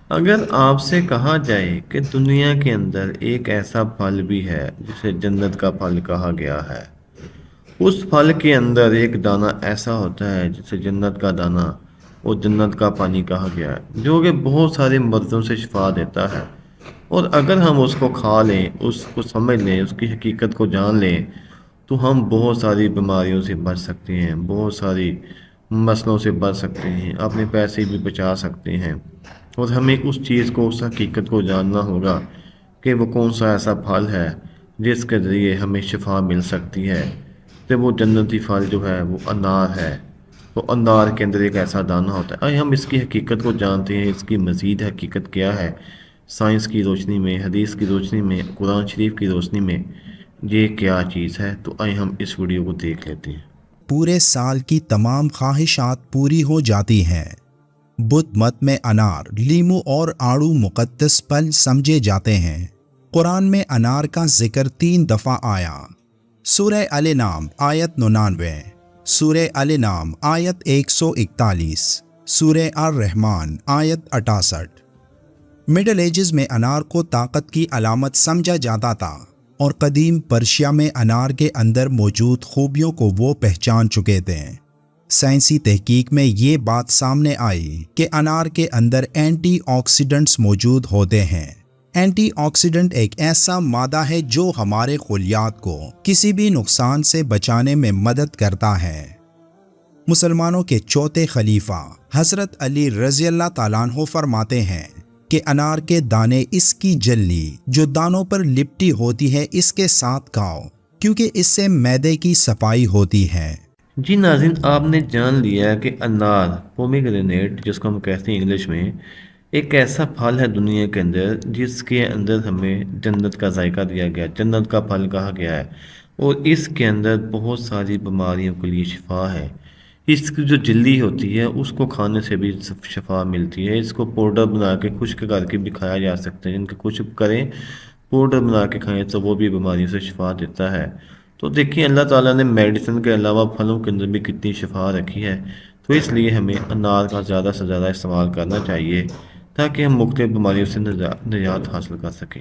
اگر آپ سے کہا جائے کہ دنیا کے اندر ایک ایسا پھل بھی ہے جسے جنت کا پھل کہا گیا ہے، اس پھل کے اندر ایک دانہ ایسا ہوتا ہے جسے جنت کا دانہ اور جنت کا پانی کہا گیا ہے، جو کہ بہت سارے مرضوں سے شفا دیتا ہے، اور اگر ہم اس کو کھا لیں، اس کو سمجھ لیں، اس کی حقیقت کو جان لیں، تو ہم بہت ساری بیماریوں سے بچ سکتے ہیں، بہت ساری مسئلوں سے بچ سکتے ہیں، اپنے پیسے بھی بچا سکتے ہیں۔ اور ہمیں اس چیز کو، اس حقیقت کو جاننا ہوگا کہ وہ کون سا ایسا پھل ہے جس کے ذریعے ہمیں شفا مل سکتی ہے۔ تو وہ جنتی پھل جو ہے وہ انار ہے۔ تو انار کے اندر ایک ایسا دانہ ہوتا ہے۔ آئے ہم اس کی حقیقت کو جانتے ہیں، اس کی مزید حقیقت کیا ہے، سائنس کی روشنی میں، حدیث کی روشنی میں، قرآن شریف کی روشنی میں یہ کیا چیز ہے۔ تو آئے ہم اس ویڈیو کو دیکھ لیتے ہیں۔ پورے سال کی تمام خواہشات پوری ہو جاتی ہیں۔ بدھ مت میں انار، لیمو اور آڑو مقدس پھل سمجھے جاتے ہیں۔ قرآن میں انار کا ذکر 3 دفعہ آیا۔ سورہ الانعام آیت 99، سورہ الانعام آیت 141، سورہ الرحمن آیت 68۔ مڈل ایجز میں انار کو طاقت کی علامت سمجھا جاتا تھا، اور قدیم پرشیا میں انار کے اندر موجود خوبیوں کو وہ پہچان چکے تھے۔ سائنسی تحقیق میں یہ بات سامنے آئی کہ انار کے اندر اینٹی آکسیڈنٹس موجود ہوتے ہیں۔ اینٹی آکسیڈنٹ ایک ایسا مادہ ہے جو ہمارے خلیات کو کسی بھی نقصان سے بچانے میں مدد کرتا ہے۔ مسلمانوں کے چوتھے خلیفہ حضرت علی رضی اللہ تعالیٰ عنہ فرماتے ہیں کہ انار کے دانے، اس کی جلی جو دانوں پر لپٹی ہوتی ہے، اس کے ساتھ کھاؤ، کیونکہ اس سے معدے کی صفائی ہوتی ہے۔ جی ناظرین، آپ نے جان لیا کہ انار، پومیگرینیٹ جس کو ہم کہتے ہیں انگلش میں، ایک ایسا پھل ہے دنیا کے اندر جس کے اندر ہمیں جنت کا ذائقہ دیا گیا، جنت کا پھل کہا گیا ہے، اور اس کے اندر بہت ساری بیماریوں کے لیے شفا ہے۔ اس کی جو جلی ہوتی ہے اس کو کھانے سے بھی شفا ملتی ہے۔ اس کو پاؤڈر بنا کے خشک کر کے بھی کھایا جا سکتا ہے، جن کے خشک کریں، پاؤڈر بنا کے کھائیں تو وہ بھی بیماریوں سے شفا دیتا ہے۔ تو دیکھیں اللہ تعالیٰ نے میڈیسن کے علاوہ پھلوں کے اندر بھی کتنی شفا رکھی ہے، تو اس لیے ہمیں انار کا زیادہ سے زیادہ استعمال کرنا چاہیے تاکہ ہم مختلف بیماریوں سے نجات حاصل کر سکیں۔